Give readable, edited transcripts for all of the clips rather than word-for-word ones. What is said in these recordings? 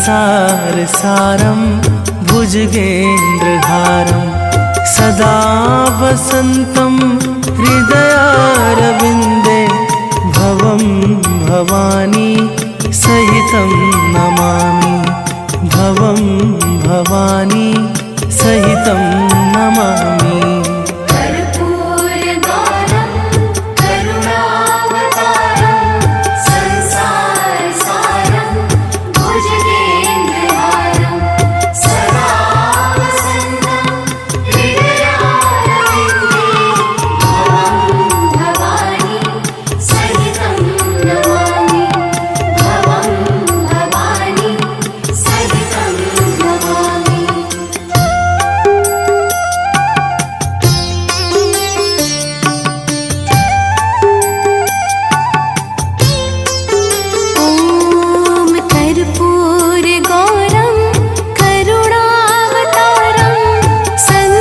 संसारसारं भुजगेन्द्रहारं सदा वसन्तं हृदयारविन्दे भवं भवानी सहितं नमामि भवं भवानी सहितं नमामि।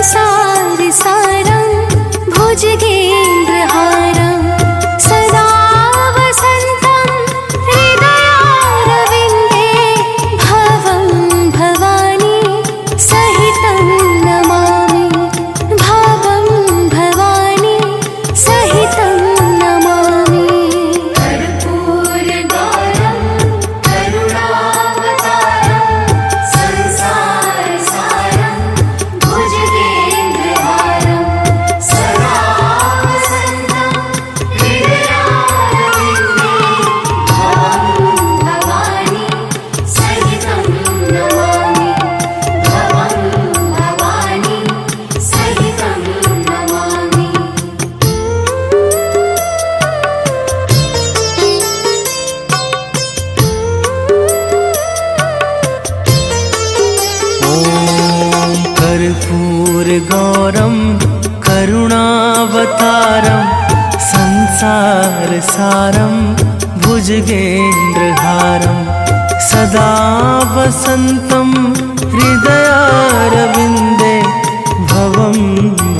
कर्पूरगौरं करुणावतारं संसारसारं भुजगेन्द्रहारं सदा वसन्तं हृदयारविन्दे भवं भवानी सहितं नमामि भवं भवानी सहितं नमामि। कर्पूरगौरं करुणावतारं संसारसारं भुजगेन्द्रहारं सदा वसन्तं हृदयारविन्दे भवं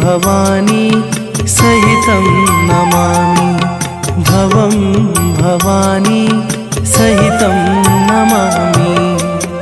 भवानी सहितं नमामि भवं भवानी सहितं नमामि। भवानी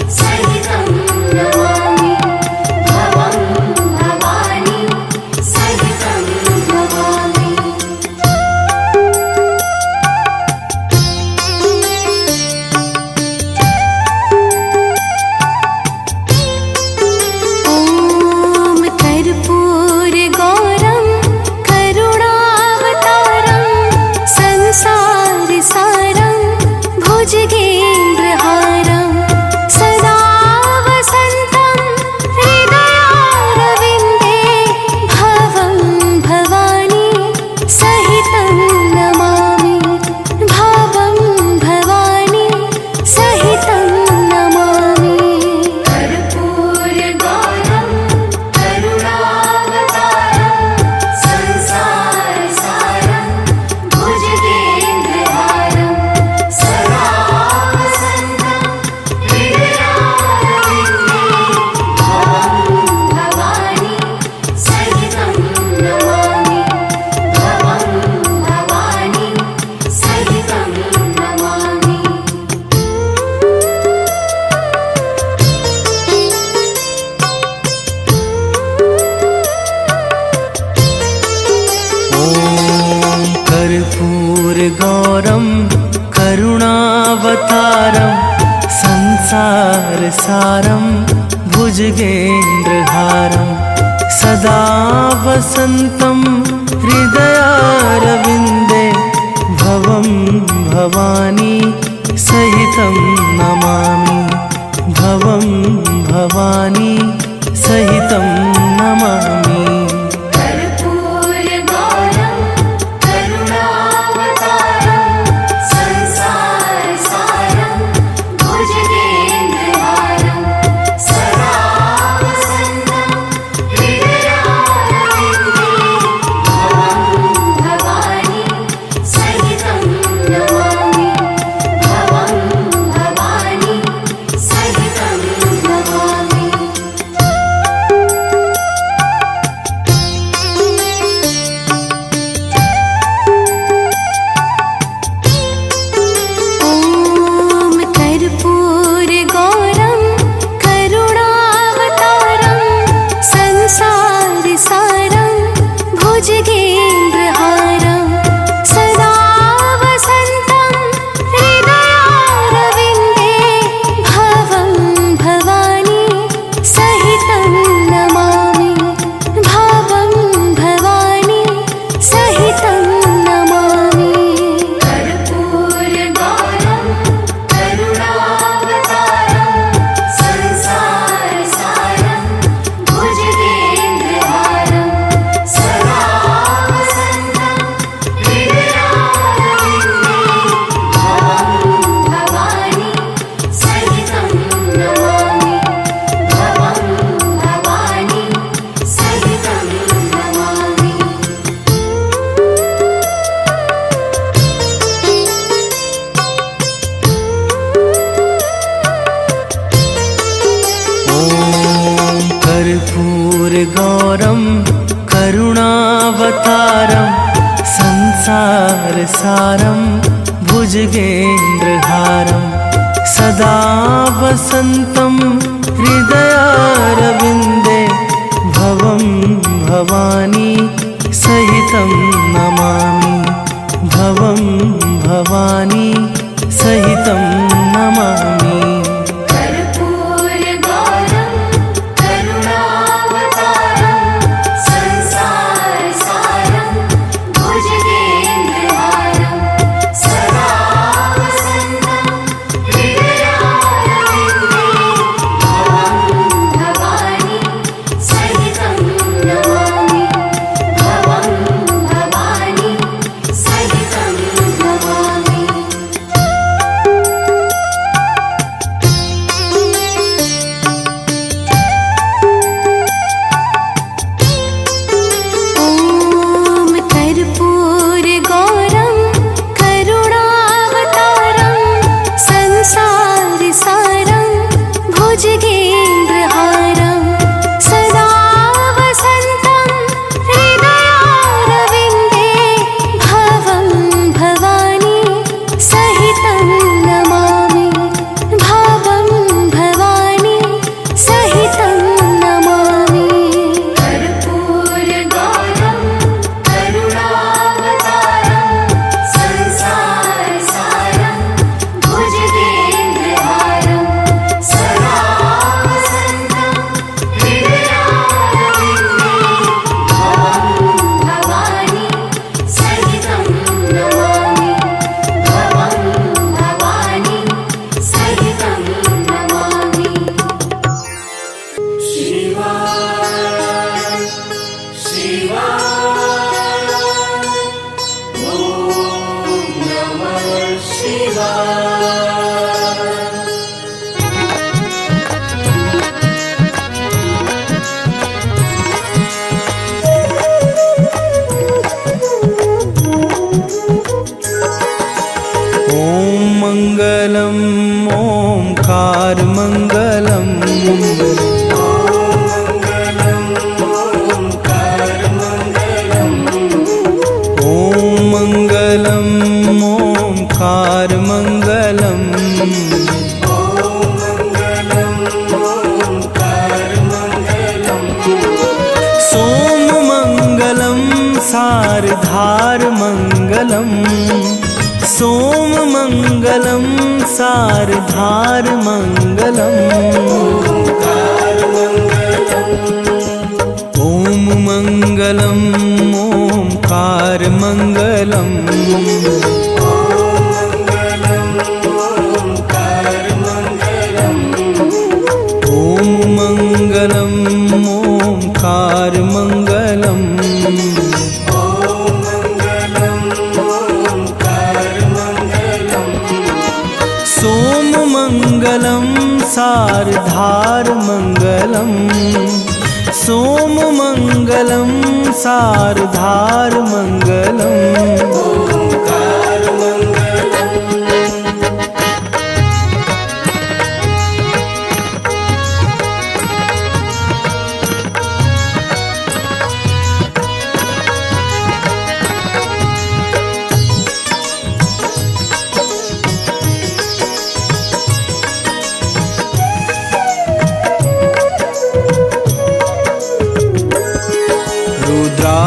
सहितं नमामि। कर्पूरगौरं करुणावतारं संसारसारं भुजगेन्द्रहारं सदा वसन्तं हृदयारविन्दे भवं भवानी सहितं नमामि भवं भवानी सहितं नमामि। कर्पूरगौरं करुणावतारं संसारसारं भुजगेन्द्रहारं सदा वसन्तं हृदयारविन्दे भवं भवानी सहितं नमामि भवं भवानी सहितं नमामि। मङ्गलम् ओंकारमङ्गलम् ॐ मङ्गलम् ओंकारमङ्गलम् सोममङ्गलं सारधारमङ्गलम् मङ्गलम् सोममङ्गलं सार्धारमङ्गलम् ॐ मङ्गलम् ओङ्कारमङ्गलम् मङ्गलम् ओङ्कारमङ्गलम् सोममङ्गलं सार्धारमङ्गलम् सोममङ्गलं सार्धारमङ्गलम्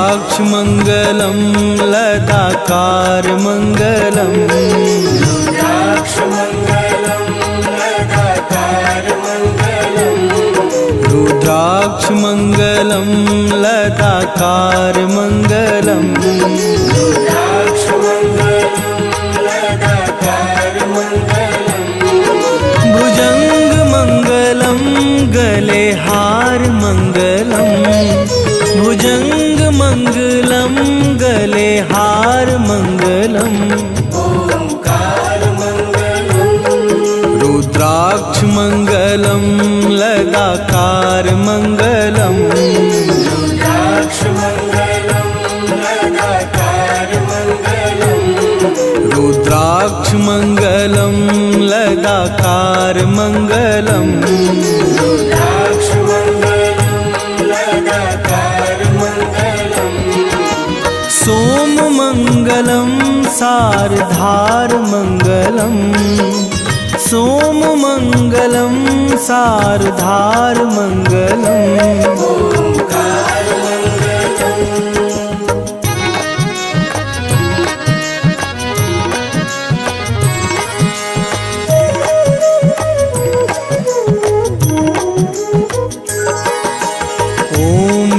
रुद्राक्षमङ्गलं लताकारमङ्गलम् रुद्राक्षमङ्गलं लताकारमङ्गलम् भुजङ्गमङ्गलं गले हारमङ्गलम् भुजङ्गमङ्गलं गले हारमङ्गलम् रुद्राक्षमङ्गलं लताकारमङ्गलम् रुद्राक्षमङ्गलं लताकारमङ्गलम् सोममङ्गलं सार्धारमङ्गलम् सोममङ्गलं सार्धारमङ्गलम्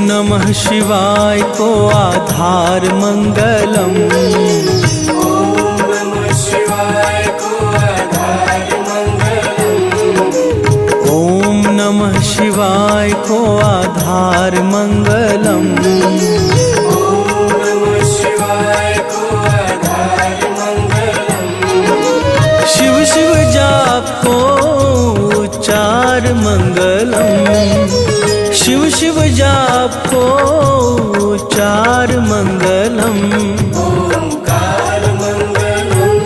नमः शिवाय को आधार मंगलम ओम नमः शिवाय को आधार मंगलम ओम नमः शिवाय को आधार मंगलम ओम नमः शिवाय को आधार मंगलम शिव शिव जाप को उच्चार मंगलम शिव शिव जाप को उच्चार मंगलम ओंकार मंगलम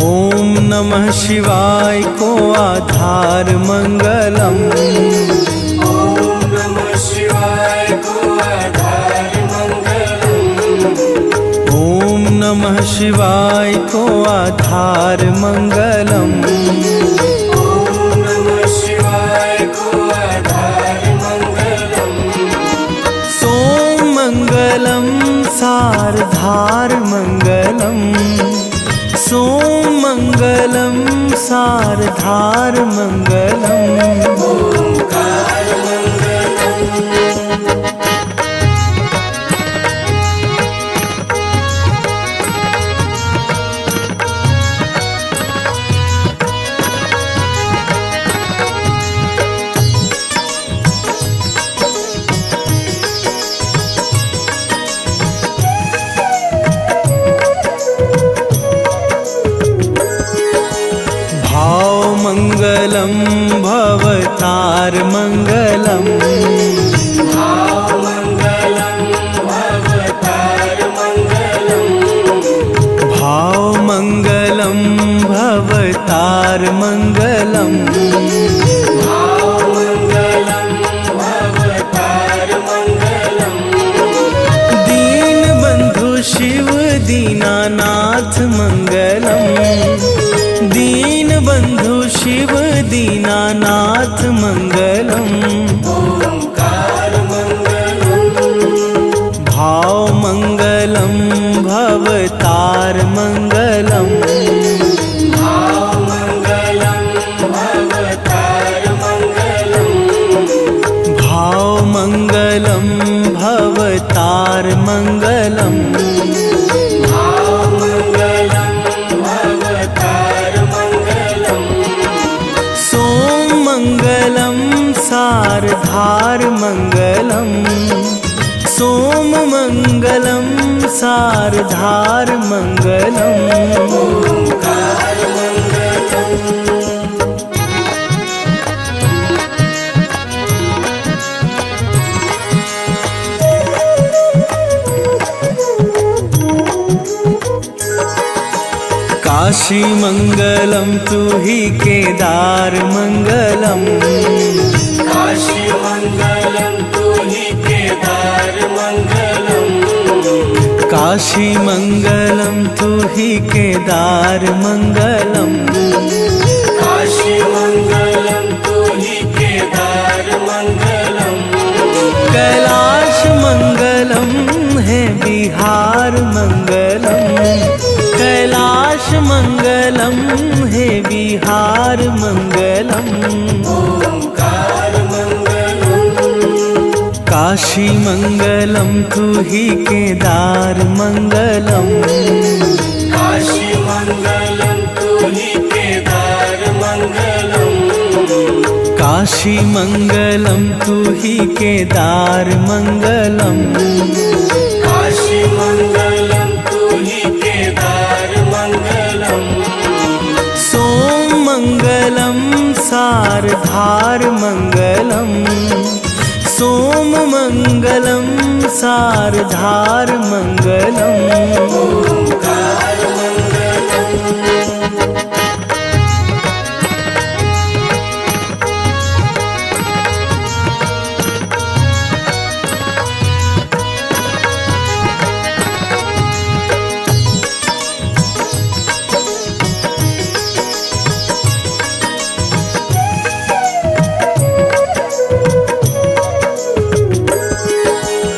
ओम नमः शिवाय को आधार मंगलम ओम नमः शिवाय को आधार मंगलम ओम नमः शिवाय को आधार मंगलम ओम नमः शिवाय को आधार मंगलम सोममङ्गलं सार्धार मंगलम् सोममङ्गलं सार्धार मंगलम् ओंकार मंगलम भावमङ्गलं भवतार मंगलम् भावमङ्गलं भवतार मंगलम भावमङ्गलं भवतार मंगलम् भावमङ्गलं भवतार मंगलम दीनबन्धु शिव दीनानाथ मंगलम् दीनबन्धु शिव दीनानाथ मंगलम् ओंकार मंगलम भावमङ्गलं भवतार मंगलम भावमङ्गलं भवतार मङ्गलम् सोम मंगलम सारधार मंगलम सोम मंगलम सारधार मंगलम ओंकार मङ्गलम् काशी मंगलम तू ही केदार मंगलम काशी मङ्गलं तु हि केदार मङ्गलम् काशी मंगलम तू ही केदार मंगलम काशी मङ्गलं तु हि केदार मङ्गलम् कैलाश मंगलम है बिहार मंगलम कैलाश मंगलम है बिहार मंगलम ओंकार मङ्गलम् काशी मंगलम तू ही केदार मंगलम काशी मङ्गलं तु हि केदार मङ्गलम् काशी मंगलम तू ही केदार मंगलम काशी मङ्गलं तु हि केदार मङ्गलम् सोम मंगलम सारधार मंगलम सोम मंगलम सारधार मंगलम ओंकार मङ्गलम्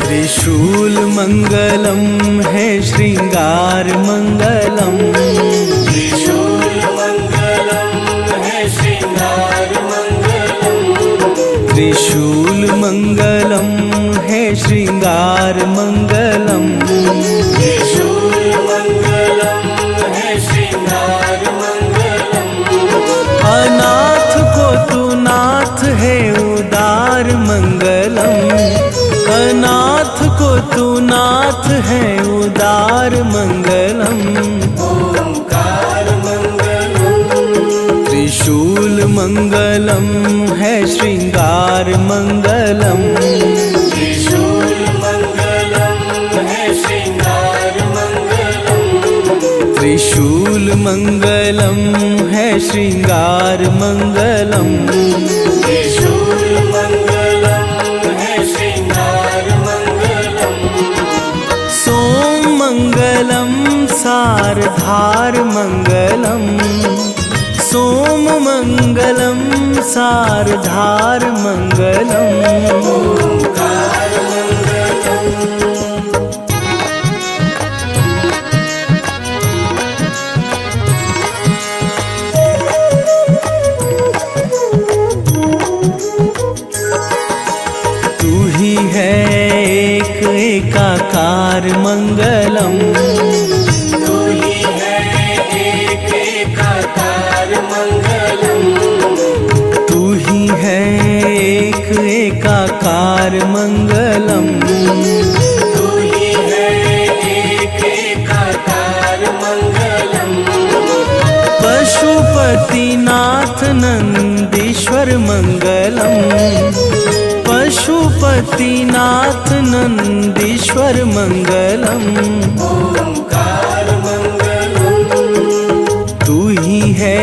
त्रिशूल मंगलम है श्रृंगार मंगलम त्रिशूल मङ्गलं है श्रृंगार मङ्गलम् त्रिशूल मंगलम है श्रृंगार मंगलम त्रिशूल मङ्गलं है श्रृंगार मङ्गलम् अनाथ को तू नाथ है उदार मंगलम अनाथ को तू नाथ है उदार मंगलम ओंकार मङ्गलम् त्रिशूल मंगलम है श्रृंगार मंगलम त्रिशूल मङ्गलं है श्रृंगार मङ्गलम् त्रिशूल मंगलम है श्रृंगार मंगलम त्रिशूल मङ्गलं है श्रृंगार मङ्गलम् सोम मंगलम सारधार मंगलम सोम मंगलम सारधार मंगलम ओंकार मङ्गलम् तू ही है एक एकाकार मंगलम तु हि है एक एकाकार मङ्गलम् तू ही है एक एकाकार मंगलम तु हि है एक एकाकार मङ्गलम् पशुपतिनाथ नंदीश्वर मंगलम पशुपतिनाथ नंदीश्वर मंगलम ओंकार मङ्गलम् तू ही है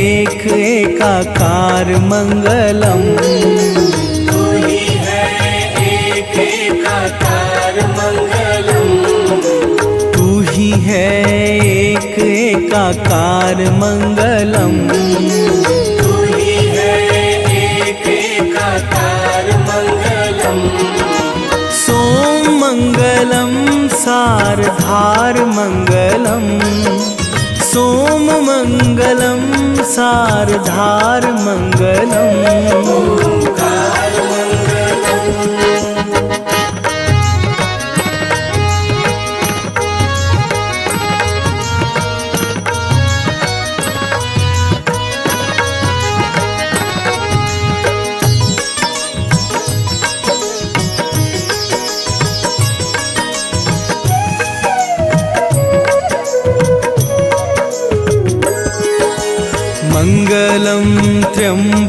एक एकाकार मंगलम तु हि है एक एकाकार मङ्गलम् तू ही है एक एकाकार मंगलम तु हि है एक एकाकार मङ्गलम् सोम मंगलम सारधार मंगलम सोम मंगलम सारधार मंगलम ओंकार मङ्गलम्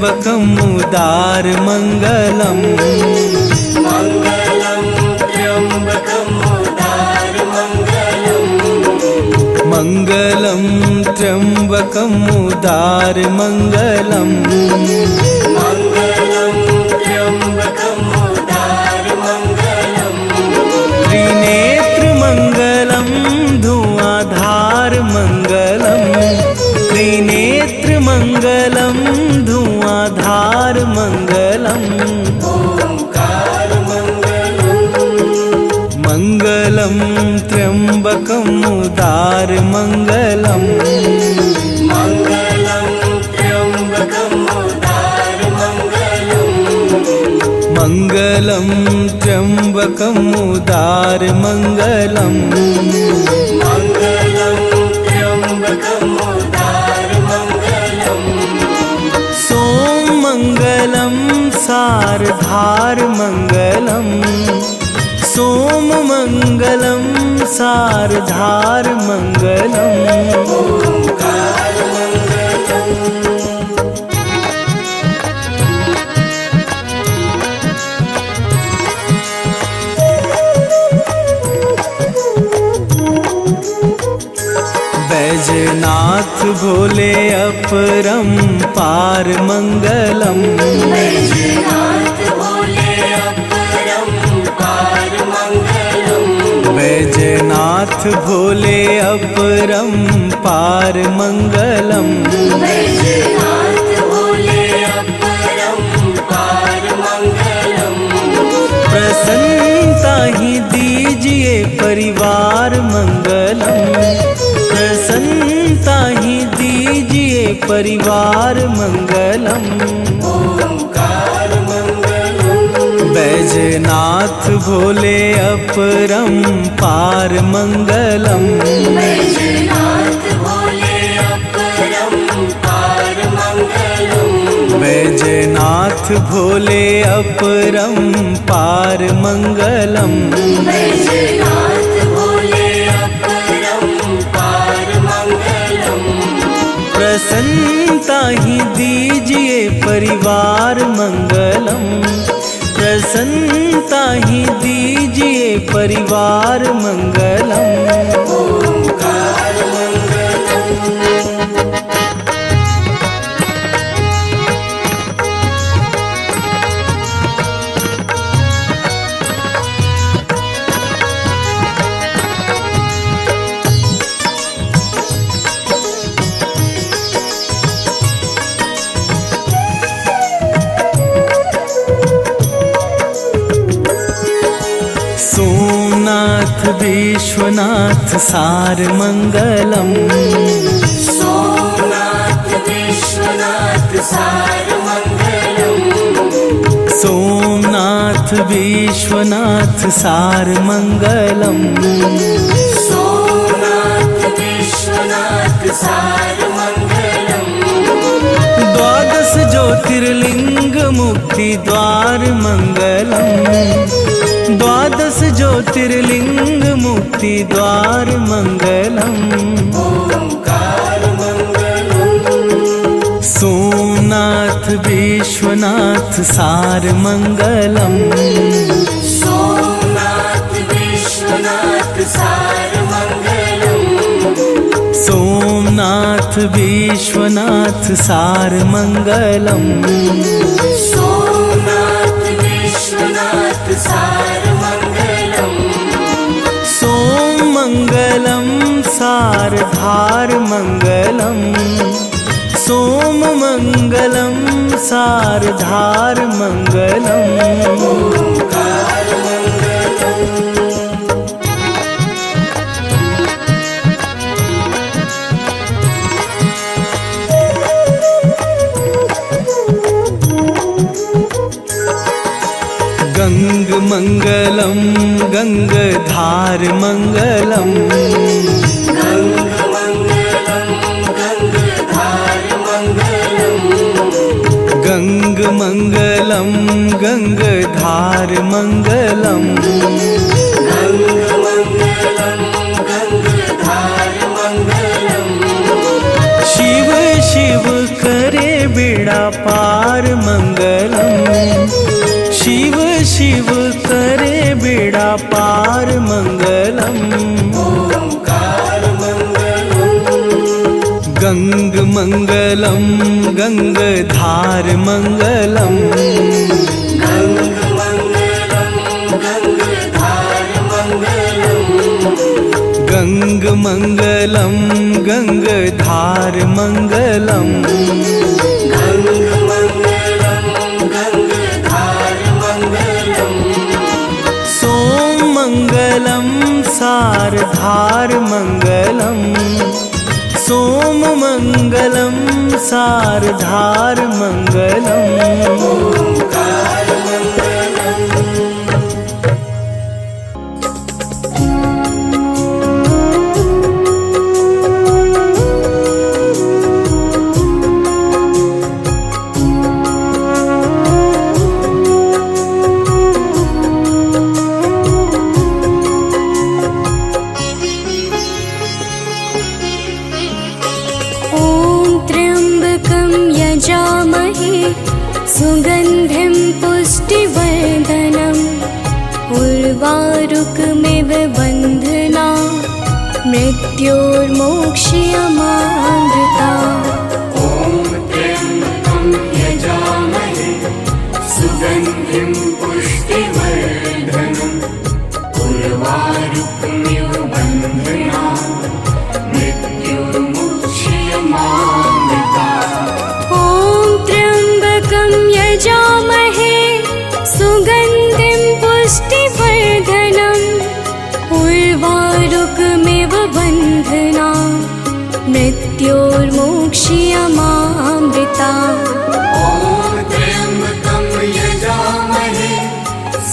त्र्यम्बकम् उदारमङ्गलम् मङ्गलं त्र्यम्बकम् उदारमङ्गलम् मङ्गलं त्र्यम्बकम् उदारमङ्गलम् मङ्गलं त्र्यम्बकम् उदारमङ्गलम् त्रिनेत्रमङ्गलं धुआंधारमङ्गलम् त्रिनेत्रमङ्गलं धुआंधारमङ्गलम् मङ्गलं त्र्यम्बकम् उदारमङ्गलम् मङ्गलं त्र्यम्बकम् उदारमङ्गलम् मङ्गलं त्र्यम्बकम् उदारमङ्गलम् मङ्गलं त्र्यम्बकम् उदारमङ्गलम् सोममङ्गलं सारधारमङ्गलम् सोममङ्गलं सारधारमङ्गलम् बैजनाथ भोले अपरंपार मङ्गलम् बैजनाथ भोले अपरंपार मङ्गलम् बैजनाथ भोले अपरंपार मङ्गलम् बैजनाथ भोले अपरंपार मङ्गलम् प्रसन्नता ही दीजिए परिवार मंगलम प्रसन्नता ही दीजिए परिवार मंगलम ओंकार मङ्गलम् बैजनाथ भोले अपरंपार मंगलम बैजनाथ भोले अपरंपार मङ्गलम् बैजनाथ भोले अपरंपार मंगलम बैजनाथ भोले अपरंपार मङ्गलम् प्रसन्नता ही दीजिए परिवार मंगलम प्रसन्नता ही दीजिए परिवार मंगलम ओंकार मङ्गलम् सोमनाथ विश्वनाथ सार मंगलम सोमनाथ विश्वनाथ सार मङ्गलम् सोमनाथ विश्वनाथ सार मंगलम सोमनाथ विश्वनाथ सार मङ्गलम् द्वादश ज्योतिर्लिंग मुक्ति द्वार मंगलम द्वादश ज्योतिर्लिंग मुक्ति द्वार मंगलम ओंकार मङ्गलम् सोमनाथ विश्वनाथ सार मंगलम सोमनाथ विश्वनाथ सार मङ्गलम् सोमनाथ विश्वनाथ सार मंगलम सोमनाथ विश्वनाथ सार मङ्गलम् सोममङ्गलं सारधार मङ्गलम् सोममङ्गलं सारधार मङ्गलम् ओंकार मङ्गलम् गंग मंगलम गंगधार मंगलम गङ्गमङ्गलं गङ्गधार मङ्गलम् गंग मंगलम गंगधार मंगलम गङ्गमङ्गलं गङ्गधार मङ्गलम् शिव शिव करे बेड़ा पार मंगलम। शिव शिव करे बेड़ा पार मंगलम। ओंकार मंगलम। गंग मंगलम गंगधार मंगलम। गंग मंगलम गंगधार मंगलम। गंग मंगलम गंगधार मंगलम। गंग मंगलम गंगधार मंगलम। सोम मंगलम सारधार मंगलम। सोम मंगलम सारधार मंगलम। ओंकार मंगलम। सुगन्धिं पुष्टिवर्धनम् उर्वारुकमिव बन्धना मृत्योर्मोक्ष्यमामृता। ॐ त्र्यम्बकं यजामहे सुगन्धिं पुष्टिवर्धनम् उर्वारुकमिव बन्धना मृत्योर्मुक्ष्यमामृता। यजामहे सुगन्धिं पुष्टिवर्धनम् उर्वारुकमिव बन्धना मृत्योर्मोक्ष्यमामृता। ॐ त्र्यम्बकं यजामहे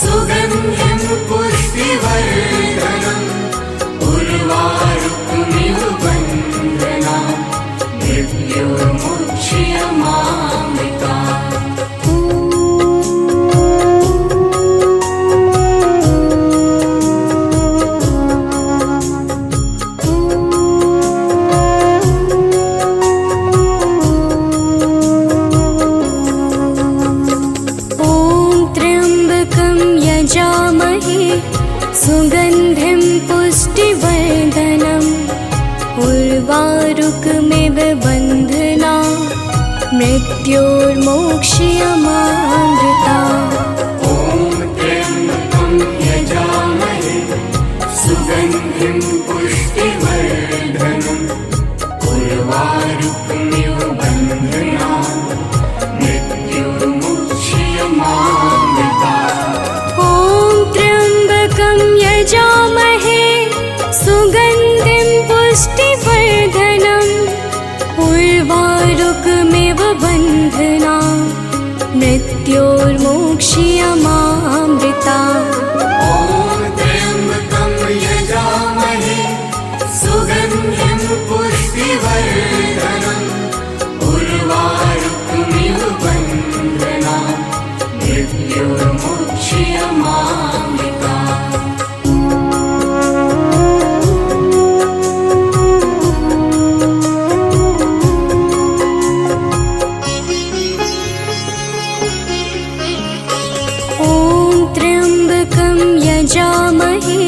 सुगन्धिं पुष्टिवर्धनम् उर्वारुकमिव बन्धना मृत्योर्मुक्ष्यमामृता। सुगन्धिं पुष्टिवर्धनम् उर्वारुकमिव बन्धना मृत्योर्मोक्ष्यमामृता। ॐ त्र्यम्बकं यजामहे सुगन्धिं पुष्टिवर्धनम् उर्वारुकमिव बन्धना मृत्योर्मुक्ष्यमामृता। यजामहे सुगन्धिं पुष्टिवर्धनम् उर्वारुकमिव बन्धना मृत्योर्मोक्ष्यमामृता। ॐ त्र्यम्बकं यजामहे सुगन्धिं पुष्टिवर्धनम् उर्वारुकमिव बन्धना मृत्योर्मुक्ष्यमामृता। यजामहे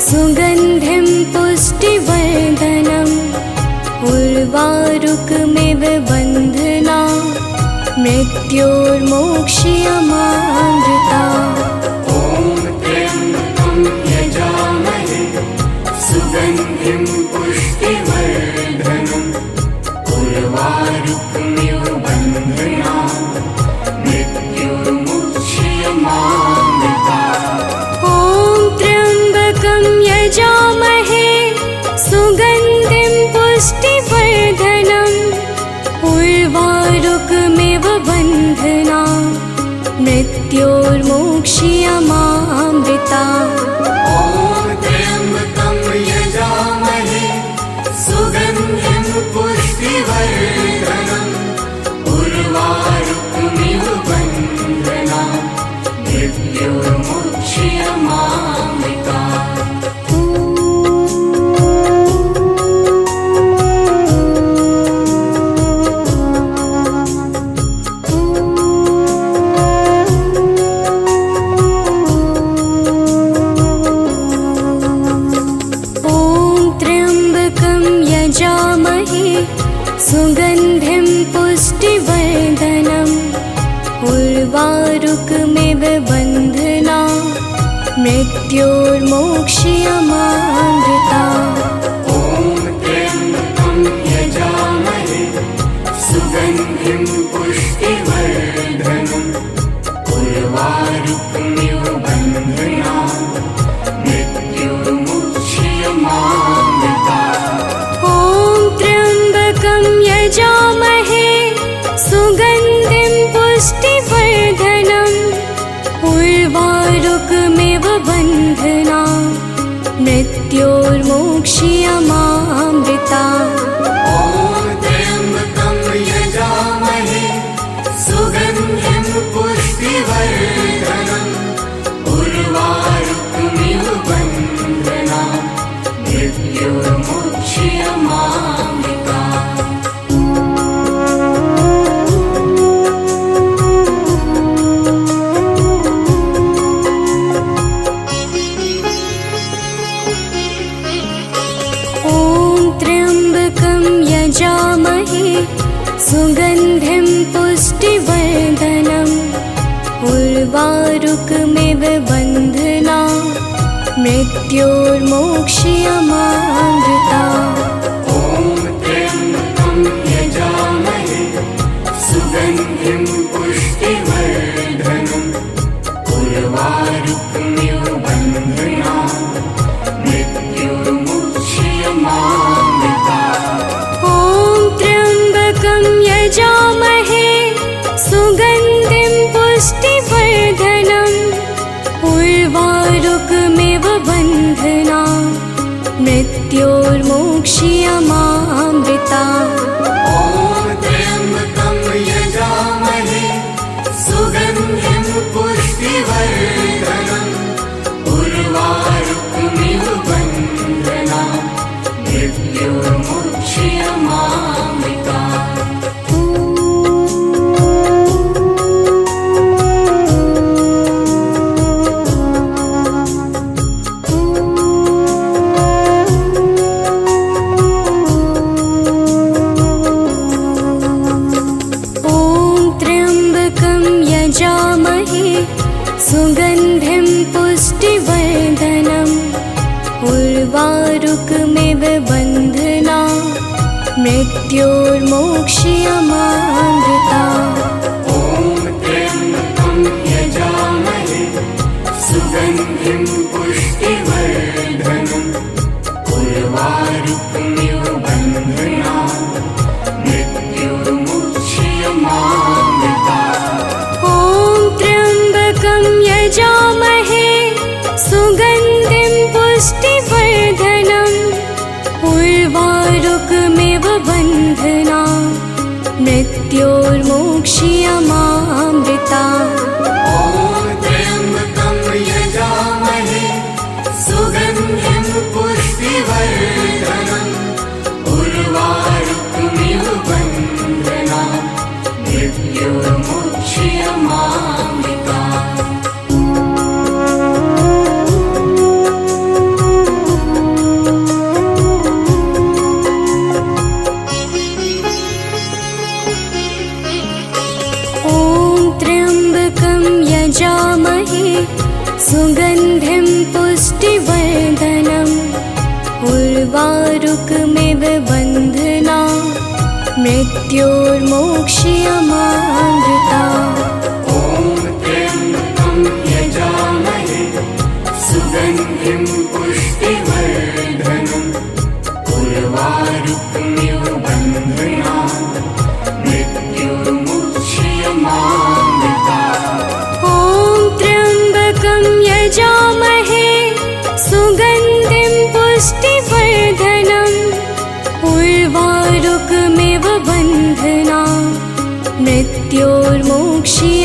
सुगन्धिं पुष्टिवर्धनम् उर्वारुकमिव बन्धना मृत्योर्मोक्ष्यमामृता। ॐ त्र्यम्बकं यजामहे सुगन्धिं पुष्टिवर्धनम् उर्वारुकमिव बन्धना मृत्योर्मुक्ष्यमामृता। यजामहे सुगन्धिं पुष्टिवर्धनम् उर्वारुकमिव बन्धना मृत्योर्मोक्ष्यमामृता। ॐ त्र्यम्बकं यजामहे सुगन्धिं पुष्टिवर्धनम् उर्वारुकमिव बन्धना मृत्योर्मुक्ष्यमामृता। मृत्योर्मोक्षयमामृता ॐ त्र्यम्बकं यजामहे सुगन्धिं पुष्टिवर्धनम् उर्वारुकमिव बन्धनान् मृत्युर्मुच्यमामृता ॐ त्र्यम्बकं यजामहे सुगन्धिं पुष्टिवर्धनम् उर्वारुकमिव बन्धनान् मृत्योर्मोक्षयमामृता ॐ त्र्यम्बकं यजामहे सुगन्धिं पुष्टिवर्धनम् उर्वारुकमिव बन्धनान् मृत्युर्मुच्यमामृता यजामहे सुगन्धिं पुष्टिवर्धनम् उर्वारुकमिव बन्धनान् मृत्योर्मोक्षयमामृता ॐ त्र्यम्बकं यजामहे सुगन्धिं पुष्टिवर्धनम् उर्वारुकमिव बन्धनान् मृत्युर्मुच्यमामृता ॐ त्र्यम्बकं यजामहे सुगन्धिं पुष्टिवर्धनम् उर्वारुकमिव बन्धनान् मृत्योर्मोक्षयमामृता ॐ त्र्यम्बकं यजामहे सुगन्धिं पुष्टिवर्धनम् उर्वारुकमिव बन्धनान् मृत्युर्मुच्यमामृता सुगन्धिं पुष्टिवर्धनम् उर्वारुकमिव बन्धनान् मृत्योर्मोक्षयमामृता ॐ त्र्यम्बकं यजामहे सुगन्धिं पुष्टिवर्धनम् उर्वारुकमिव बन्धनान् मृत्युर्मुच्यमामृता ॐ त्र्यम्बकं यजामहे सुगन्धिं पुष्टिवर्धनम् उर्वारुकमिव बन्धनान् मृत्योर्मोक्षयमामृता ॐ त्र्यम्बकं यजामहे सुगन्धिं पुष्टिवर्धनम् उर्वारुकमिव बन्धनान् मृत्युर्मुच्यमामृता यजामहे सुगन्धिं पुष्टिवर्धनम् उर्वारुकमिव बन्धनान् मृत्योर्मोक्षयमामृता ॐ त्र्यम्बकं यजामहे सुगन्धिं पुष्टिवर्धनम् उर्वारुकमिव बन्धनान् मृत्युर्मुच्यमामृता ॐ त्र्यम्बकं यजामहे सुगन्धिं पुष्टिवर्धनम् उर्वारुकमिव बन्धनान् मृत्योर्मोक्षयमामृता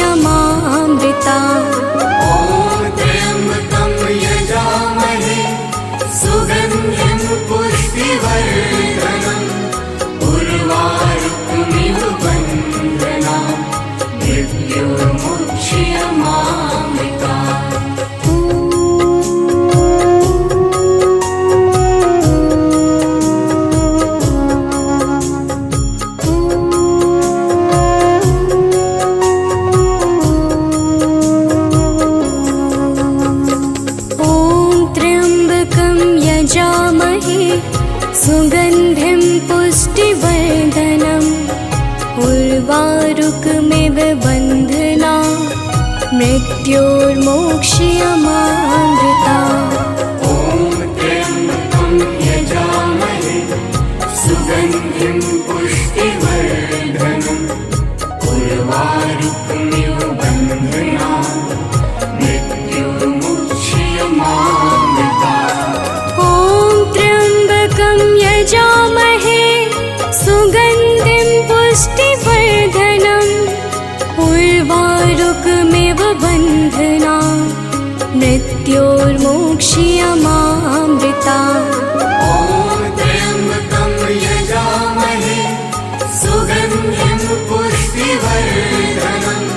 यजामहे सुगन्धिं पुष्टिवर्धनम् उर्वारुकमिव बन्धनान् मृत्योर्मोक्ष्यमामृता ॐ त्र्यम्बकं यजामहे सुगन्धिं पुष्टिवर्धनम् उर्वारुकमिव बन्धनान् मृत्योर्मुक्ष्यमामृता ॐ त्र्यम्बकं यजामहे सुगन्धिं पुष्टिवर्धनम् उर्वारुकमिव बन्धनान् मृत्योर्मोक्ष्यमामृता ॐ त्र्यम्बकं यजामहे सुगन्धिं पुष्टिवर्धनम्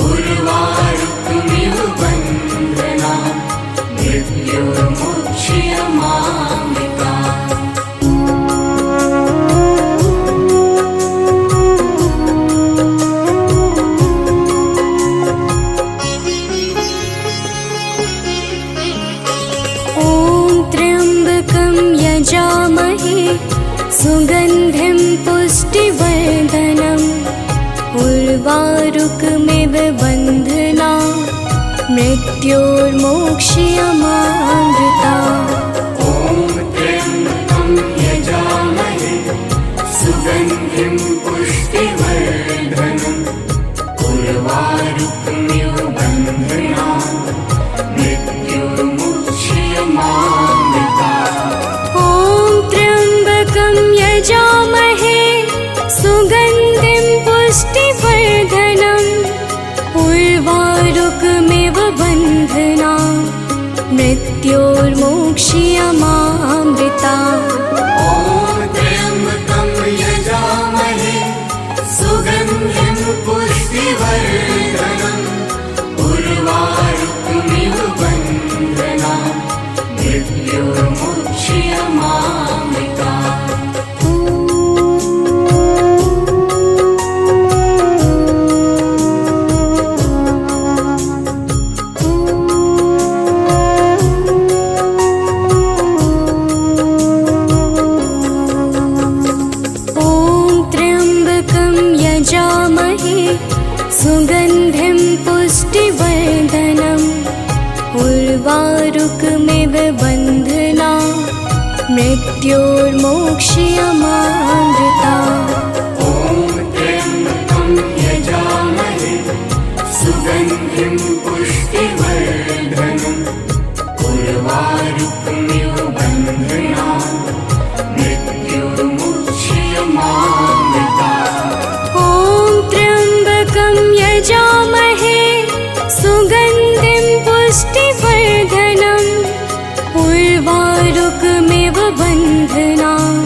उर्वारुकमिव बन्धनान् मृत्योर्मुक्ष्यमामृता यजामहे सुगन्धिं पुष्टिवर्धनम् उर्वारुकमिव बन्धनान् मृत्योर्मोक्ष्यमामृता ॐ त्र्यम्बकं यजामहे सुगन्धिं पुष्टिवर्धनम् उर्वारुकमिव बन्धनान् मृत्योर्मुक्ष्यमामृता ॐ त्र्यम्बकं यजामहे सुगन्धिं पुष्टिवर्धनम् उर्वारुकमिव बन्धनान् मृत्योर्मोक्ष्यमामृता ॐ त्र्यम्बकं यजामहे सुगन्धिं पुष्टिवर्धनम् उर्वारुकमिव बन्धनान् मृत्योर्मुक्ष्यमामृता सुगन्धिं पुष्टिवर्धनम् उर्वारुकमिव बन्धनान् मृत्योर्मोक्ष्यमामृता ॐ त्र्यम्बकं यजामहे सुगन्धिं पुष्टिवर्धनम् उर्वारुकमिव बन्धनान् मृत्योर्मुक्ष्यमामृता ॐ त्र्यम्बकं यजामहे सुगन्धिं पुष्टिवर्धनम् उर्वारुकमिव बन्धनान्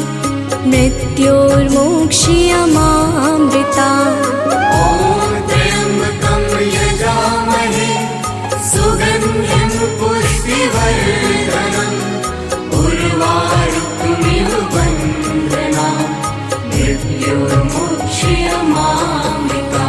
मृत्योर्मोक्ष्यमामृता ॐ त्र्यम्बकं यजामहे सुगन्धिं पुष्टिवर्धनम् उर्वारुकमिव बन्धनान् मृत्योर्मुक्ष्यमामृता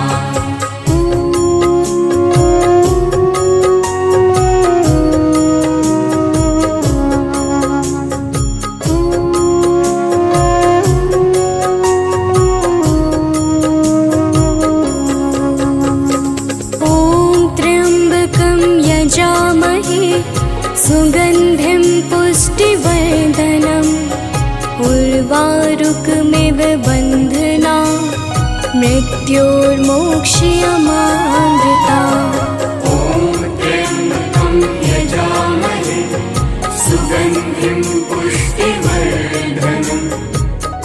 सुगन्धिं पुष्टिवर्धनम् उर्वारुकमिव बन्धनान् मृत्योर्मोक्ष्यमामृता ॐ त्र्यम्बकं यजामहे सुगन्धिं पुष्टिवर्धनम्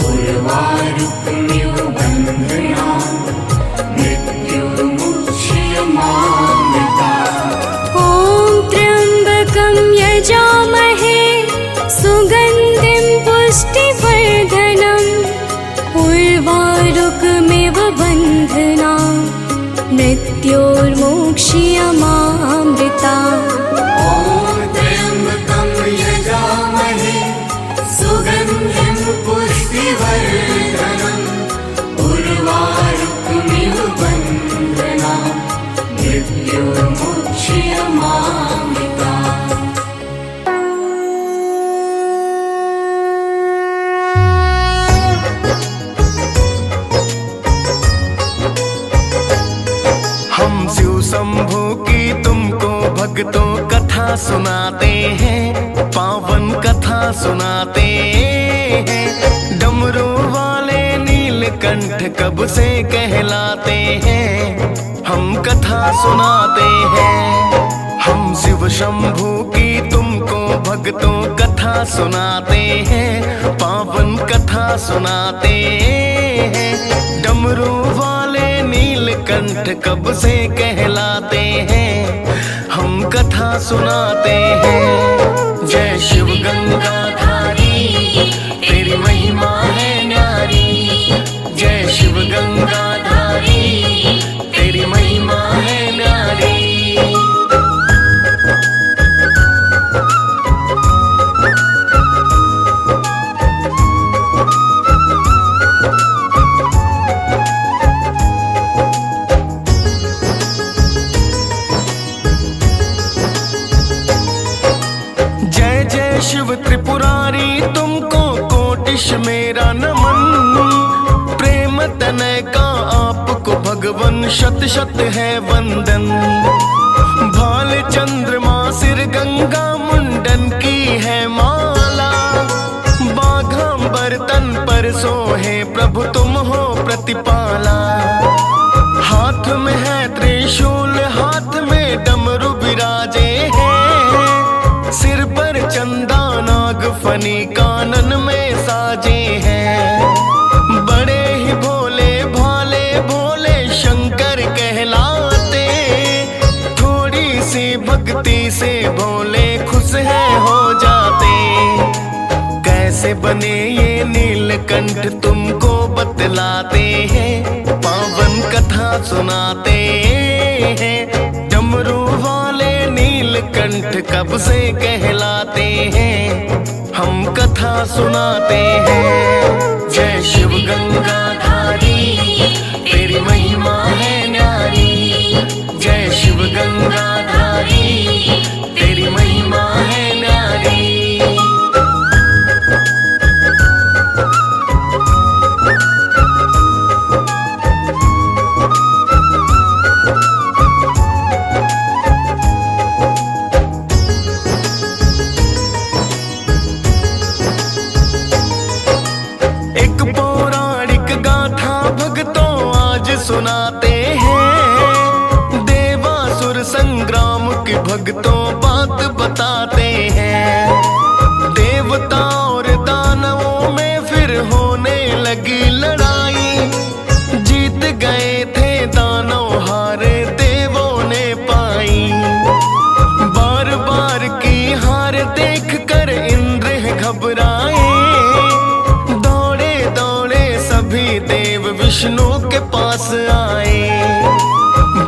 उर्वारुकमिव बन्धनान् मृत्योर्मुक्ष्यमामृता ॐ त्र्यम्बकं यजामहे सुगन्धिं पुष्टिवर्धनम् उर्वारुकमिव बन्धनान् मृत्योर्मोक्ष्यमामृता कथा सुनाते हैं, पावन कथा सुनाते हैं। डमरू वाले नीलकंठ कब से कहलाते हैं, हम कथा सुनाते हैं। हम शिव शंभू की तुमको भक्तों कथा सुनाते हैं, पावन कथा सुनाते हैं। डमरू वाले नीलकंठ कब से कहलाते हैं, हम कथा सुनाते हैं। जय शिव गंगाधारी, तेरी महिमा है न्यारी। जय शिव गंगाधारी, तेरी महिमा है न्यारी। शिव त्रिपुरारी तुमको कोटिश मेरा नमन। प्रेम तनय का आपको भगवन शत शत है वंदन। भाल चंद्रमा सिर गंगा मुंडन की है माला। बाघांबर तन पर सोहे प्रभु तुम हो प्रतिपाला। हाथ में है त्रिशूल, हाथ में डमरू विराजे हैं। सिर पर चंदा नाग फनी कानन में साजे हैं। बड़े ही भोले भाले भोले शंकर कहलाते। थोड़ी सी भक्ति से भोले खुश है हो जाते। कैसे बने ये नीलकंठ तुमको बतलाते हैं, पावन कथा सुनाते हैं। डमरू वाले नीलकंठ कब से कहलाते हैं, हम कथा सुनाते हैं। जय शिव गंगाधारी, तेरी महिमा है न्यारी। जय शिव गंगाधारी, तेरी महिमा है न्यारी। सुनाते हैं। देवासुर संग्राम की भक्तों बात बताते हैं। देवता और दानवों में फिर होने लगी लड़ाई। जीत गए थे दानव, हारे देवों ने पाई। बार बार की हार देख कर इंद्र घबराए। दौड़े दौड़े सभी देव विष्णु के पास आए।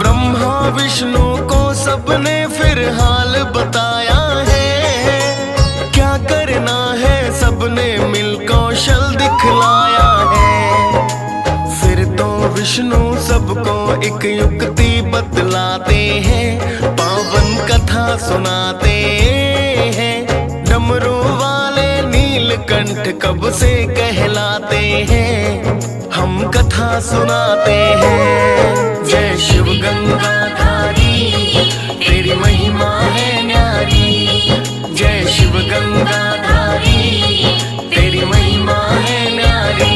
ब्रह्मा विष्णु को सबने फिर हाल बताया है। क्या करना है सबने मिल कौशल दिखलाया है। फिर तो विष्णु सबको एक युक्ति बतलाते हैं, पावन कथा सुनाते हैं। डमरू वाले नीलकंठ कब से कहलाते हैं, हम कथा सुनाते हैं। जय शिव गंगाधारी, तेरी महिमा है न्यारी। जय शिव गंगाधारी, तेरी महिमा है न्यारी।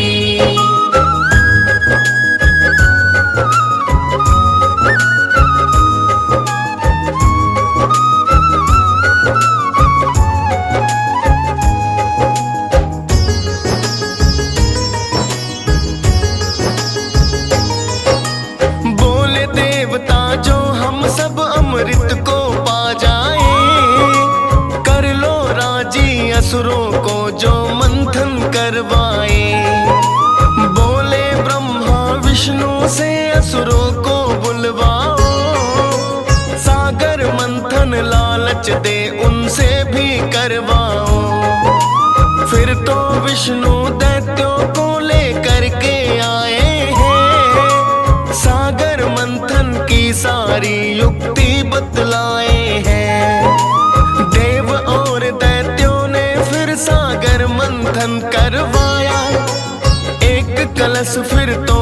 अमृत को पा जाए। कर लो राजी असुरों को जो मंथन करवाए। बोले ब्रह्मा विष्णु से असुरों को बुलवाओ। सागर मंथन लालच दे उनसे भी करवाओ। फिर तो विष्णु दैत्यों को लेकर के आए हैं। सागर मंथन की सारी युक्ति बतलाए हैं। देव और दैत्यों ने फिर सागर मंथन करवाया। एक कलश फिर तो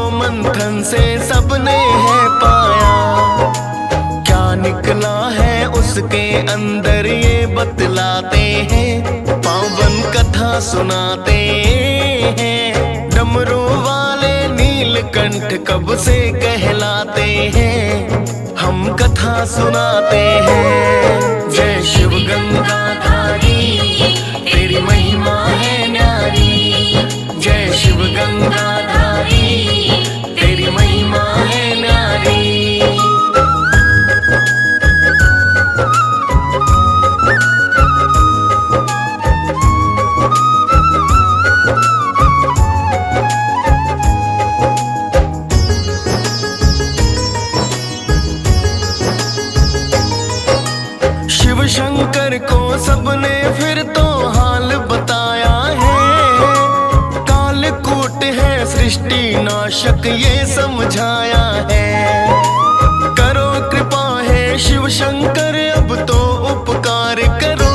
से सबने है पाया। क्या निकला है उस उसके अंदर ये बतलाते हैं, पावन कथा सुनाते हैं। डमरू वाले नीलकंठ कब से कहलाते हैं, हम कथा सुनाते हैं। जय शिव गंगाधारी, तेरी महिमा है न्यारी। जय शिव गंगाधारी, तेरी महिमा है न्यारी। शिव शंकर को सबने फिर तो हाल बताया है, कालकूट है सृष्टि नाशक ये समझाया है। करो कृपा है शिव शंकर अब तो उपकार करो,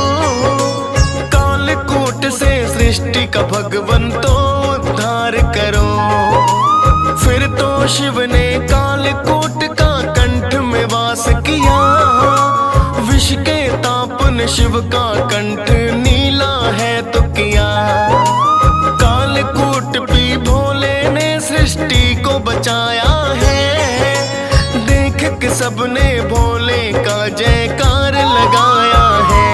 कालकूट से सृष्टि का भगवन तो उद्धार करो। फिर तो शिव ने कालकूट का कंठ में वास किया, विष के तापन शिव का कंठ नीला है तो किया। कालकूट पी भोले ने सृष्टि को बचाया है, देख के सबने भोले का जयकार लगाया है।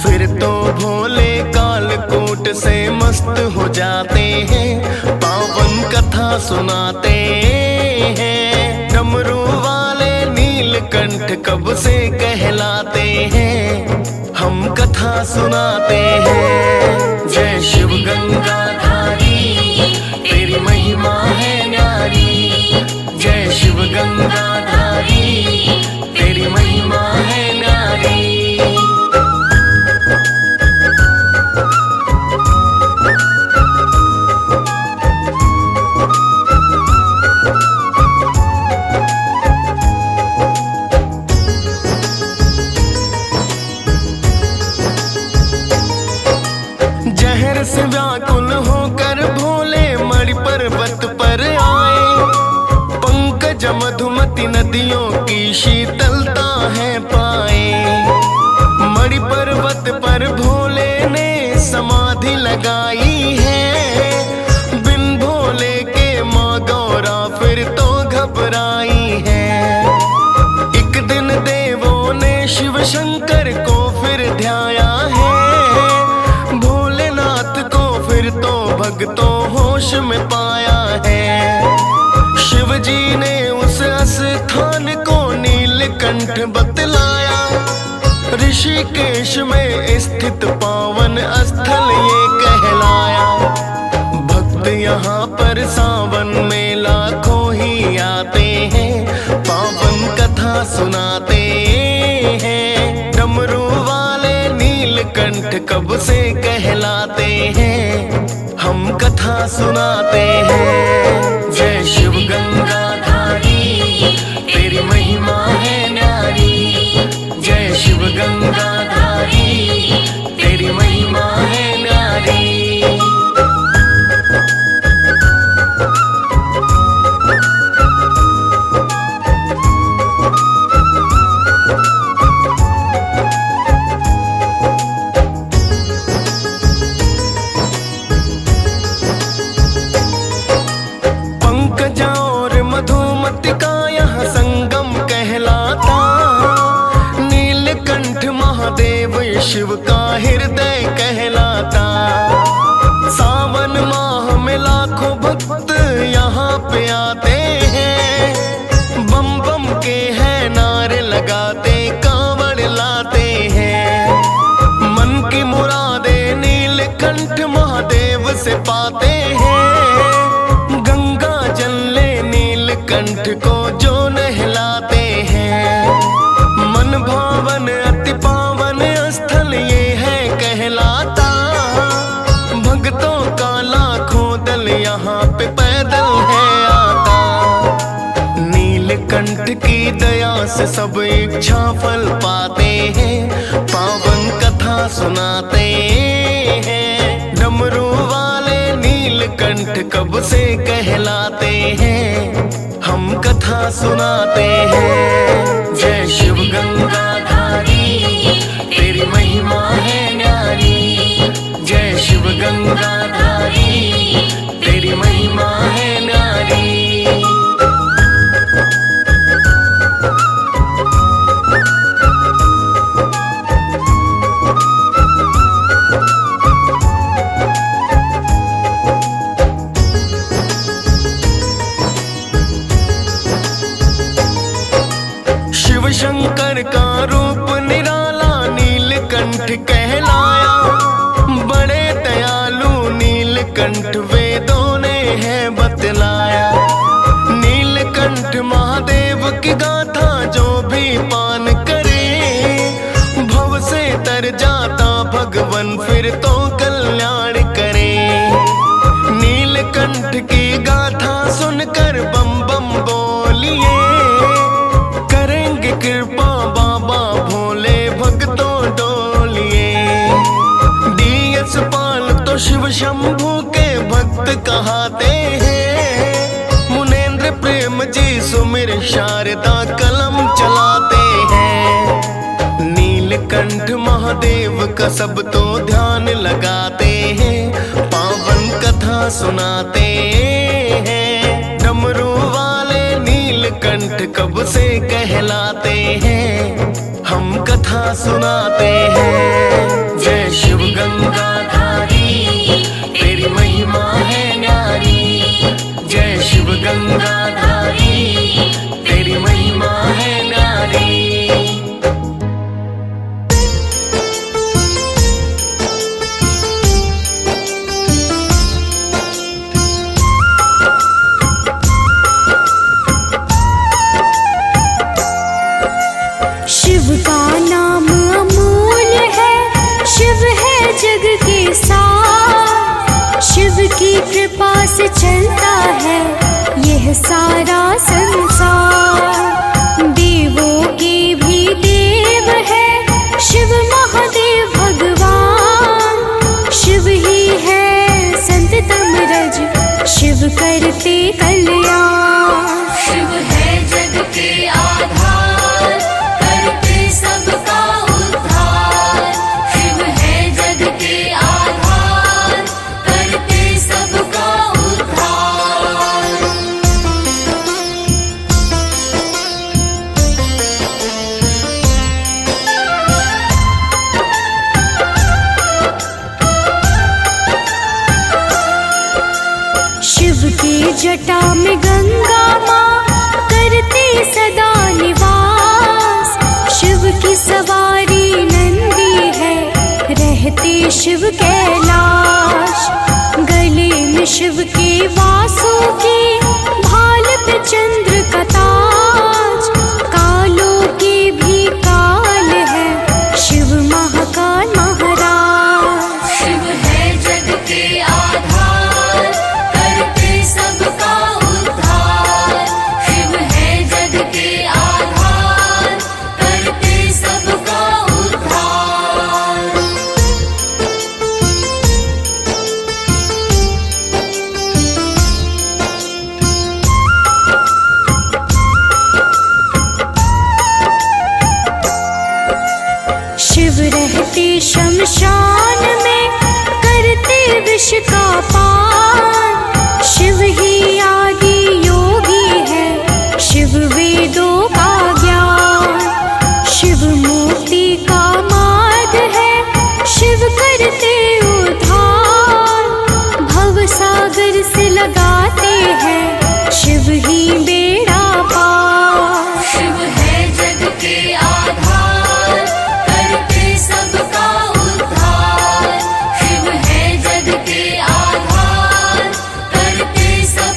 फिर तो भोले कालकूट से मस्त हो जाते हैं, पावन कथा सुनाते हैं। डमरू वाले नीलकंठ कब से कहलाते हैं, हम कथा सुनाते हैं। जय शिव गंगाधारी, तेरी महिमा है न्यारी। जय शिव गंगाधारी, तेरी महिमा है न्यारी। जहर से व्याकुल होकर भोले मणि पर्वत पर आए, पंकज मधुमती नदियों की शीतलता है पाए। मणि पर्वत पर भोले ने समाधि लगाई है, बिन भोले के माँ गौरा फिर तो घबराई है। एक दिन देवों ने शिव शंकर को फिर ध्याया है, फिर तो भक्तों होश में पाया है। शिव जी ने उस स्थान को नीलकंठ बतलाया, ऋषिकेश में स्थित पावन स्थल ये कहलाया। भक्त यहाँ पर सावन में लाखों ही आते हैं, पावन कथा सुनाते हैं। डमरू वाले नीलकंठ कब से कहलाते हैं, हम कथा सुनाते हैं। जय शिव गंगाधारी, तेरी महिमा है न्यारी। जय शिव गंगाधारी, तेरी महिमा है न्यारी। मधुमती का यह संगम कहलाता, नीलकंठ महादेव शिव का हृदय कहलाता। सावन माह में लाखों भक्त यहाँ पे आते हैं, बम बम के हैं नारे लगाते कांवड़ लाते हैं। मन की मुरादे नीलकंठ महादेव से पाते हैं, गंगा जल ले नीलकंठ को जो नहलाते हैं। मन भावन अति पावन स्थल ये है कहलाता, भक्तों का लाखों दल यहाँ पे पैदल है आता। नीलकंठ की दया से सब इच्छा फल पाते हैं, पावन कथा सुनाते हैं। डमरू वाले नीलकंठ कब से कहलाते हैं, हम कथा सुनाते हैं। जय शिव गंगाधारी, फिर तो कल्याण करे। नीलकंठ की गाथा सुनकर बम बम बोलिए, करेंगे कृपा बाबा भोले भक्तों डोलिए। डीएस पाल तो शिव शंभू के भक्त कहाते हैं, मुनेन्द्र प्रेम जी सुमिर शारदा कलम चलाते हैं। नीलकंठ महादेव का सब तो ध्यान लगाते हैं, पावन कथा सुनाते हैं। डमरू वाले नीलकंठ कब से कहलाते हैं, हम कथा सुनाते हैं। जय शिव गंगाधारी तेरी महिमा है न्यारी, जय शिव गंगाधारी तेरी महिमा है न्यारी। शिव का नाम अमूल्य है, शिव है जग के सार। शिव की कृपा से चलता है यह सारा संसार। देवों के भी देव है शिव महादेव भगवान। शिव ही है संत तमरज, शिव करते कल्याण। शिव है जग के आधार, करते सबका उद्धार। शिव है जग के आधार, करते सबका उद्धार। शिव की जटा में गंगा माँ करते सदा निवास। शिव की सवारी नंदी है, रहते शिव कैलाश। गले में शिव के वासों की भाल पे चंद्र का ताज। कालों के भी काल है शिव महाकाल महाराज। शिव है जग के आधार, करते सबका उद्धार। शिव है जग के आधार, करते सबका उद्धार। शिव रहते शमशान में करते विष का पान। शिव ही आदि योगी है, शिव वेदों का ज्ञान। शिव मुक्ति का मार्ग है, शिव करते उद्धार। भव सागर से लगाते हैं शिव ही बेड़ा पार। शिव है जग के आधार, करते सबका उद्धार। शिव है जग के आधार, करते सब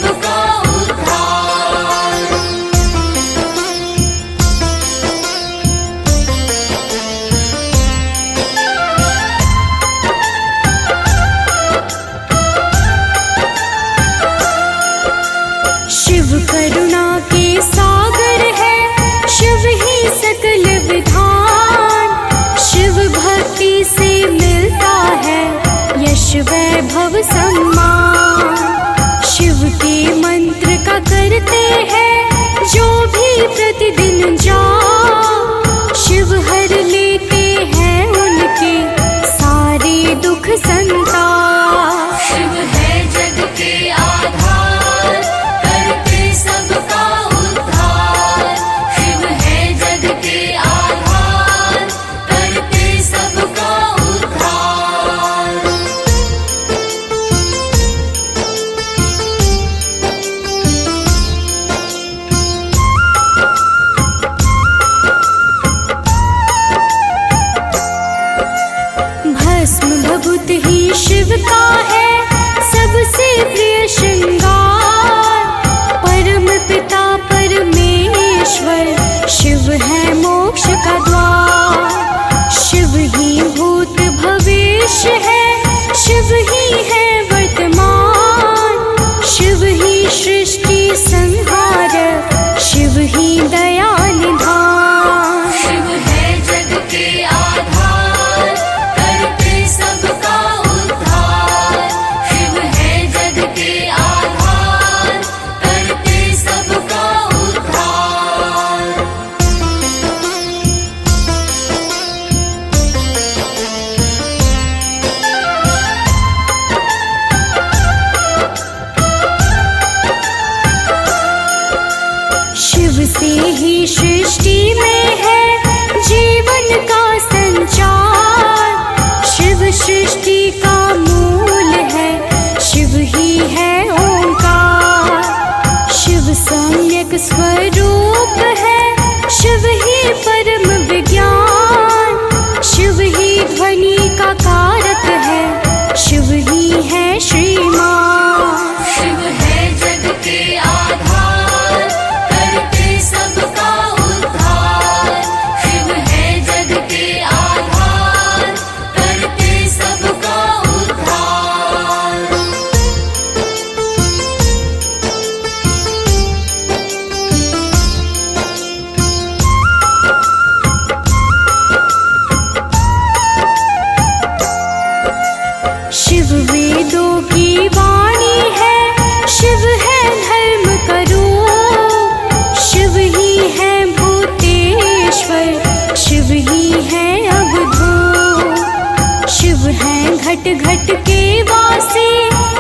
घट घट के वासी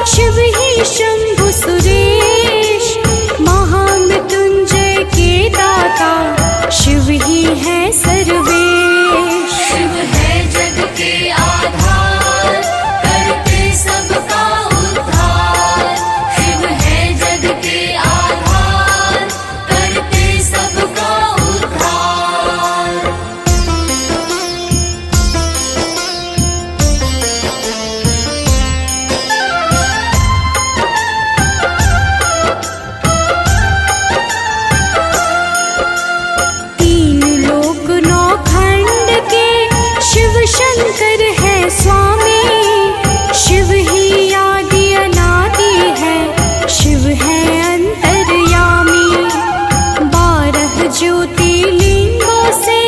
शिव ही शंभु सुरेश। महामृत्युंजय के दाता शिव ही है सर्वेश। शिव है जग के आधार, करते सबका उद्धार। शिव है जग के आधार, करते सबका उद्धार। तीन लोक नौ खंड के शिव शंकर है स्वामी। शिव ही आदि अनादि है, शिव है अंतर्यामी। 12 ज्योतिर्लिंगों से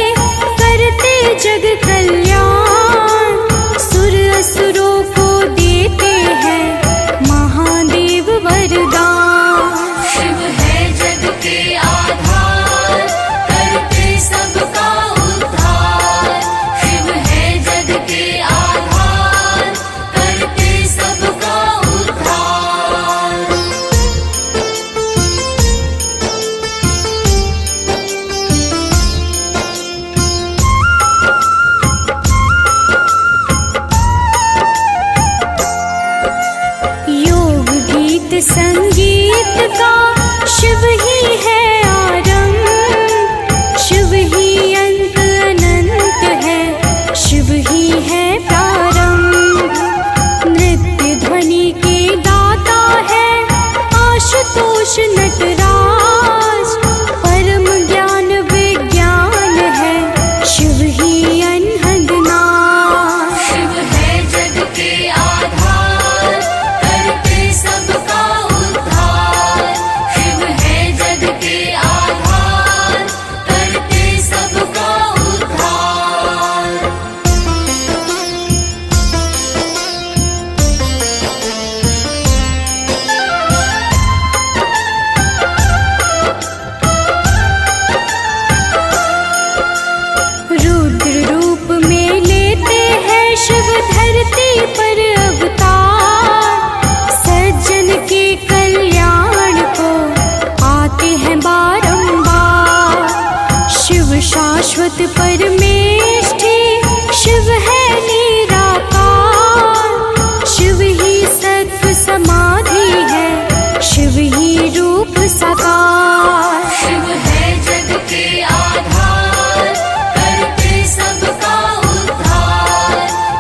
करते जग कल्याण। सुर असुरों को देते हैं महादेव वरदान। शिव है जग के आधार, करते सबका उद्धार। शिव है जग के आधार, करते सबका उद्धार। योग गीत संगीत का शिव ही है आरंभ। शिव ही अंत अनंत है, शिव ही है प्रारंभ। नृत्य ध्वनि के दाता है आशुतोष नटराज। परम ज्ञान विज्ञान है, शिव ही अनहद नाज। शिव है जग के आधार, करते सबका उद्धार। शिव है जग के आधार, करते सबका उद्धार। रुद्र रूप में लेते हैं शिव धरती पर अवतार। सज्जन के कल्याण को आते हैं बारंबार। शिव शाश्वत परमेष्ठी, शिव है निराकार। शिव ही सत्व समाधि है, शिव ही रूप साकार। शिव है जग के आधार, करते सबका उद्धार।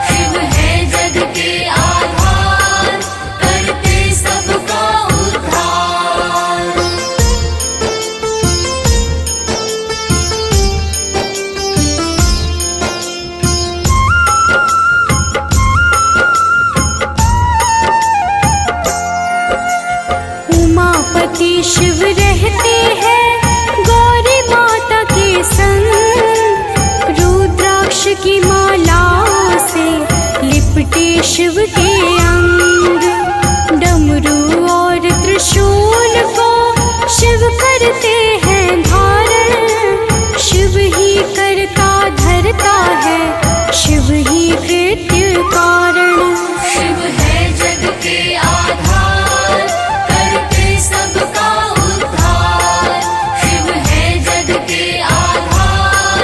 शिव है जग के आधार, करते सबका उद्धार। उमापति शिव रहते हैं गौरी माता के संग। रुद्राक्ष की मालाओं से लिपटे शिव के अंग। डमरू और त्रिशूल को शिव करते हैं धारण। शिव ही करता धरता है, शिव ही कृत्य कारण। शिव है जग के आधार, करते सबका उद्धार। शिव है जग के आधार,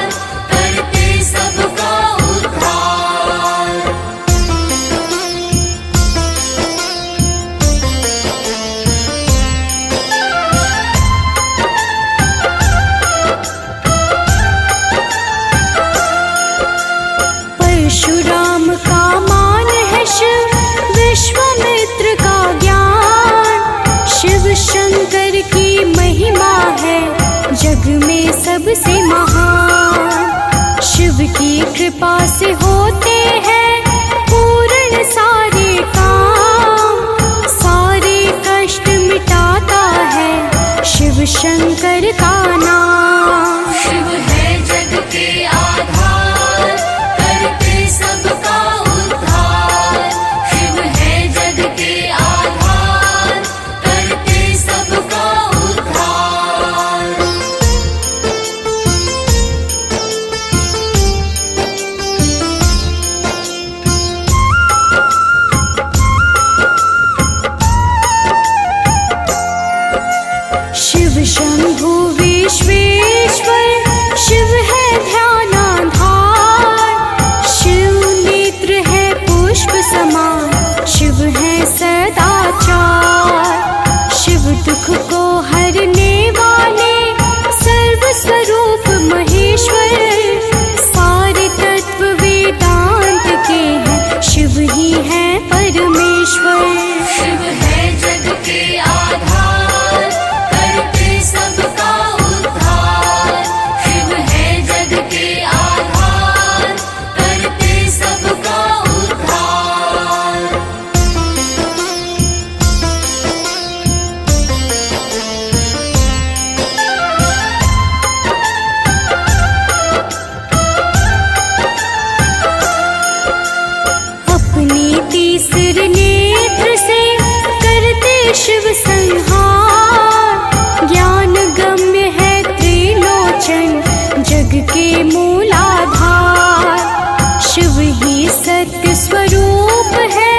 करते सबका उद्धार। परशुराम का मान है शिव, विश्वामित्र का ज्ञान। शिव शंकर की महिमा है जग में सबसे महान। शिव की कृपा से होते हैं पूर्ण सारे काम। सारे कष्ट मिटाता है शिव शंकर का नाम। शिव है जग के आधार, करते सबका उद्धार। शिव है जग के आधार, करते सबका उद्धार। ही है परमेश्वर। शिव है जग के आधार, करते सबका उद्धार। शिव है जग के आधार, करते सबका उद्धार। अपने तीसरे नेत्र से करते शिव संहार। ज्ञान गम्य है त्रिलोचन, जग के मूलाधार। शिव ही सत्य स्वरूप है,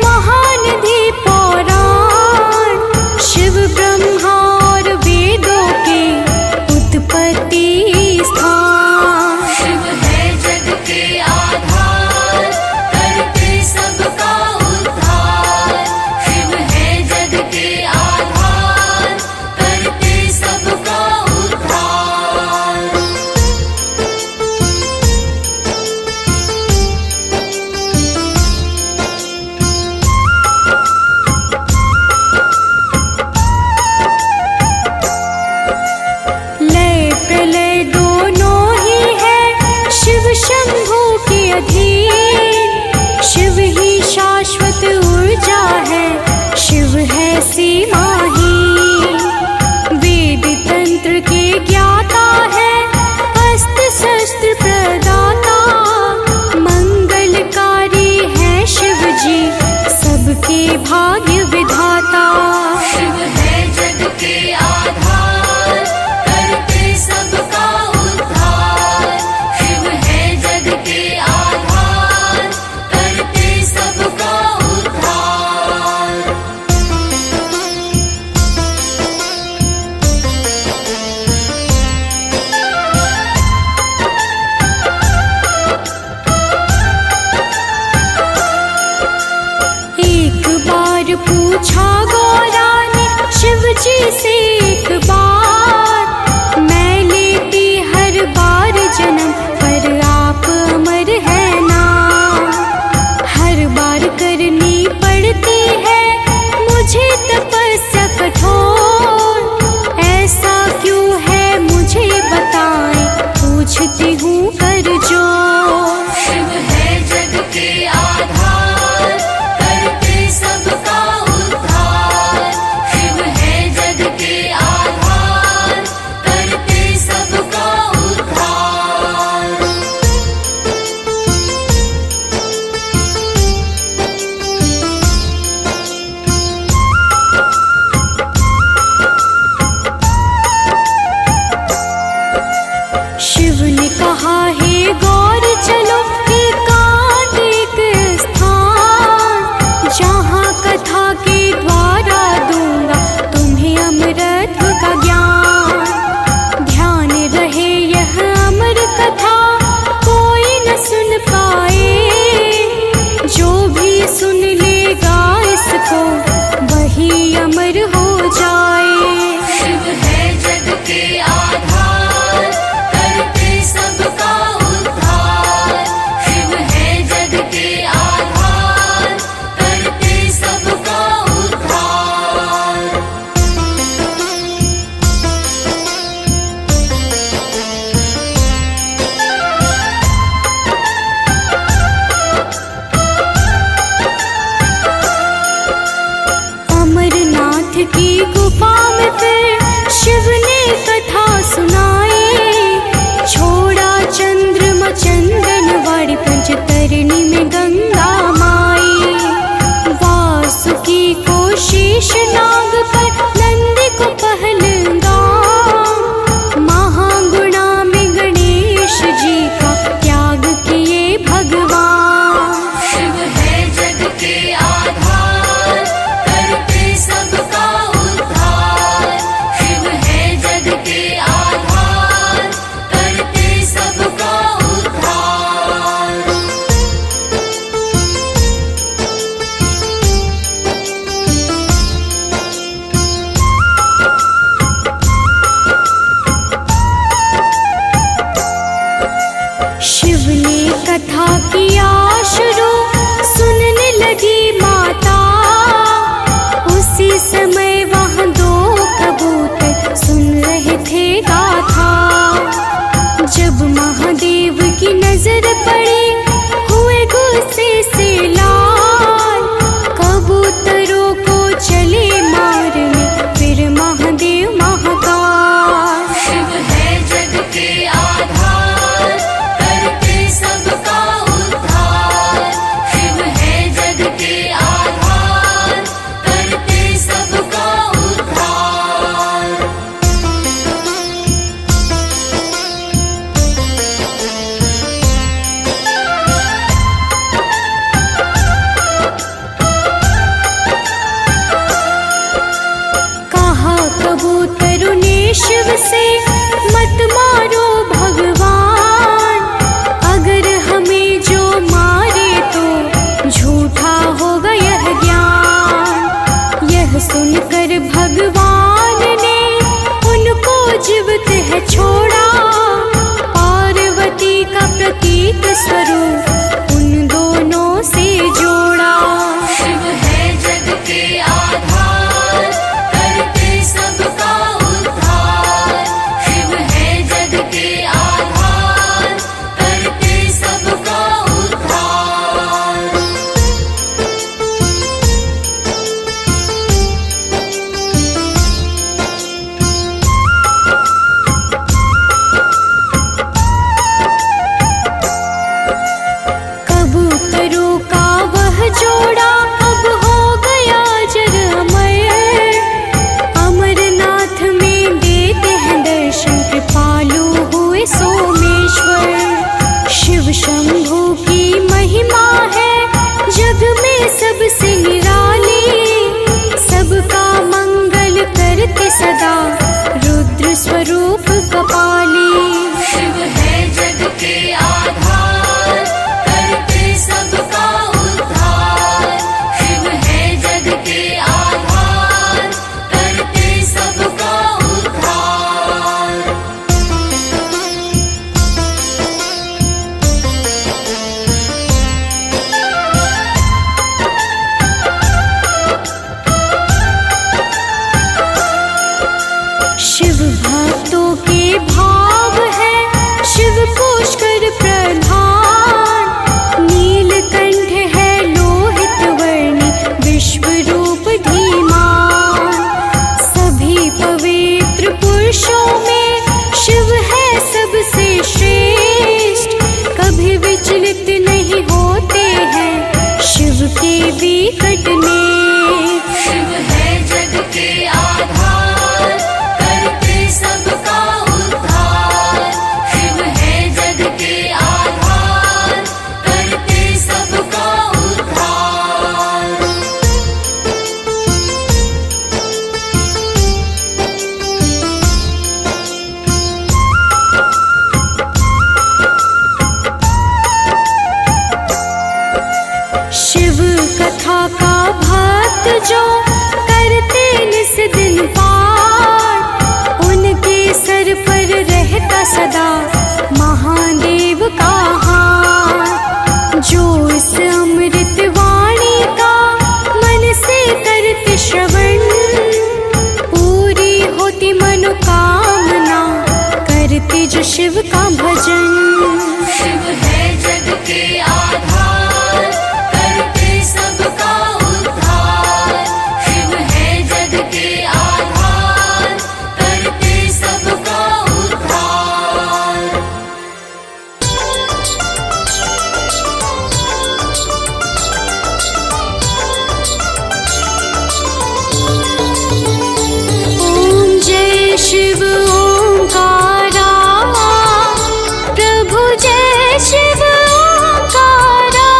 महानिधि पौराण। शिव ब्रह्मा और वेदों के उत्पत्ति स्थान। शिव है जग के आधार, करते सबका उद्धार। शिव है जग के आधार, करते सबका उद्धार। लय प्रलय दोनों ही है शिव शंभु के अधीन। शिव ही शाश्वत ऊर्जा है, शिव है सीमाहीन। वेद तंत्र के ज्ञाता है, अस्त्र शस्त्र प्रदाता। मंगलकारी है शिव जी, सबके भाग्य विधाता। शिव है जग के आधार, करते सबका उद्धार। शिव है जग के आधार, करते सबका उद्धार। एक बार पूछा गौरा ने शिव जी से एक बार। मैं लेती हर बार जन्म, पर आप अमर है ना। हर बार करनी पड़ती है मुझे तपस्या कठोर। ऐसा क्यों है मुझे बताएं, पूछती हूँ कर जोर। शिव है जग के आधार, करते सबका उद्धार। शिव है जग के जो करते निस दिन पाठ, उनके सर पर रहता सदा महादेव का हाथ। जो इस अमृत वाणी का मन से करते श्रवण, पूरी होती मनोकामना, करते जो शिव का भजन। शिव है जग के आधार, करते सबका उद्धार। शिव है जग के आधार, करते सबका उद्धार। ओम जय शिव ओंकारा, प्रभु जय शिव ओंकारा।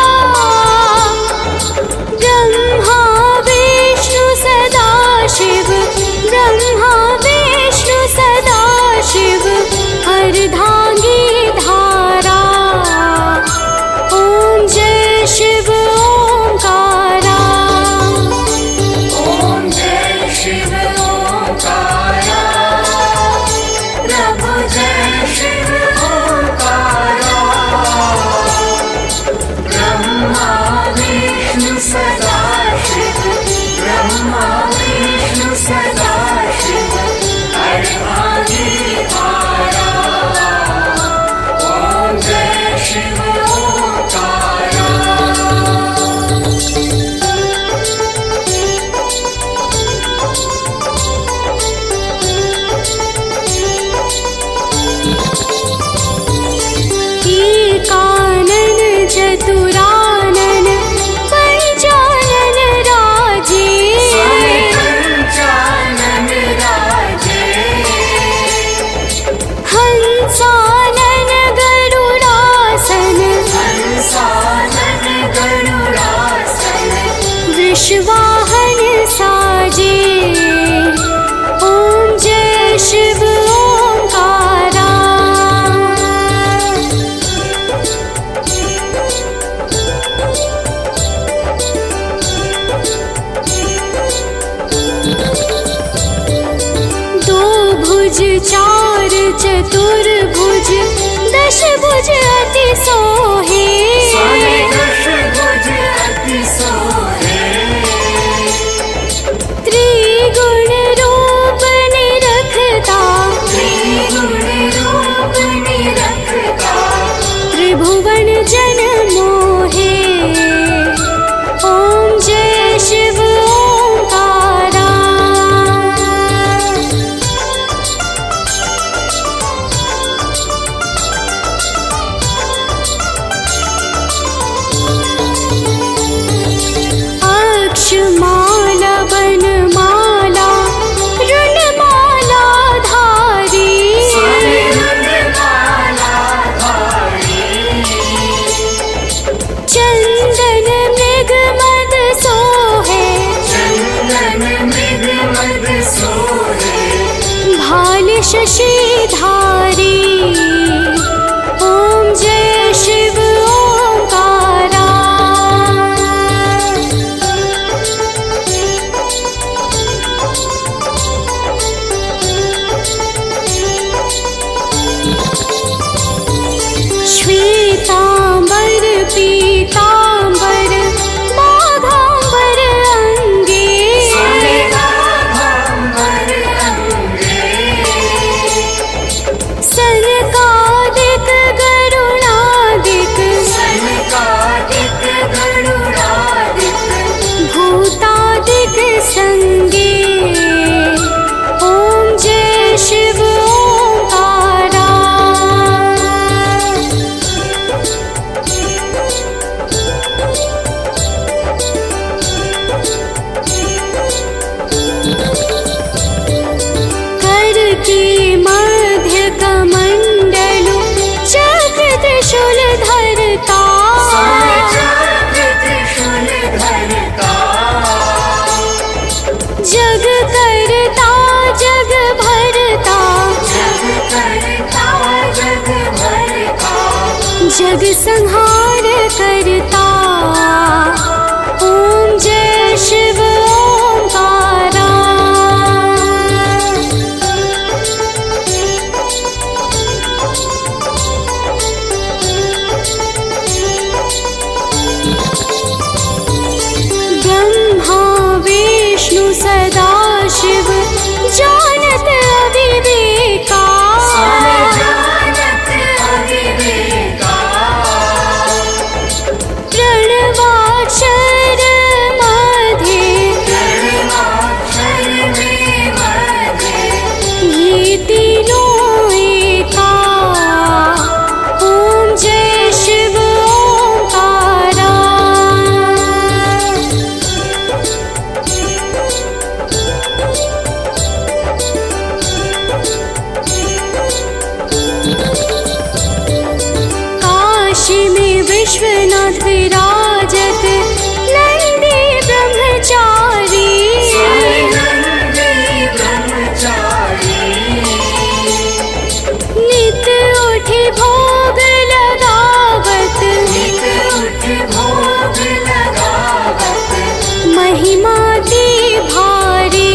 ब्रह्मा विष्णु सदा शिव, ब्रह्मा विष्णु सदा शिव, अर्धांगी धारा। ओम जय शिव ओंकारा। ओम जय शिव ओंकारा, प्रभु जय शिव ओंकारा। ब्रह्मा विष्णु सदा शिव, ब्रह्मा विष्णु सदा शिव, अर्धांगी धारा। ओम जय शिव ओंकारा। एकानन चतुरानन पंचानन राजे, पंचानन राजे। हंसानन गरुडासन, हंसानन गरुडासन। वृषवाहन साजे। ओम जय शिव ओंकारा। दो भुज चार चतुर्भुज, दश भुज अति सोहे। दश भुज अति सोहे। त्रिगुण रूप निरखता, त्रिगुण रूप निरखता। त्रिभुवन जन मोहे। ओम जय शिव ओंकारा। अक्षमाला वनमाला रुणमाला धारी, माला धारी। चंदन मृग मद सोहे, चंदन मृग मद सोहे। भाल शशि धारी। ओम जय शिव ओंकारा। श्वेतांबर पीतांबर माघांबर अंगे, माघांबर अंगे। सनकादिक गरुडादिक, सनकादिक गरुडादिक। भूतादिक संगे। ओम जय शिव ओंकारा। कर के मध्य कमंडलु, चक्र त्रिशूल धरता। चक्र त्रिशूल धरता। जग करता जग भरता, जग करता जग भरता। जग संहार करता। ओम जय शिव रथ विराजत नंदी ब्रह्मचारी। नित उठि भोग लगावत महिमा दी भारी।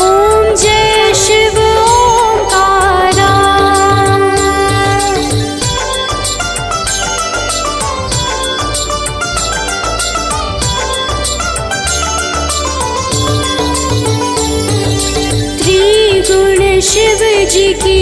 ओम जय शिव ओंकारा। त्रिगुण शिव जी की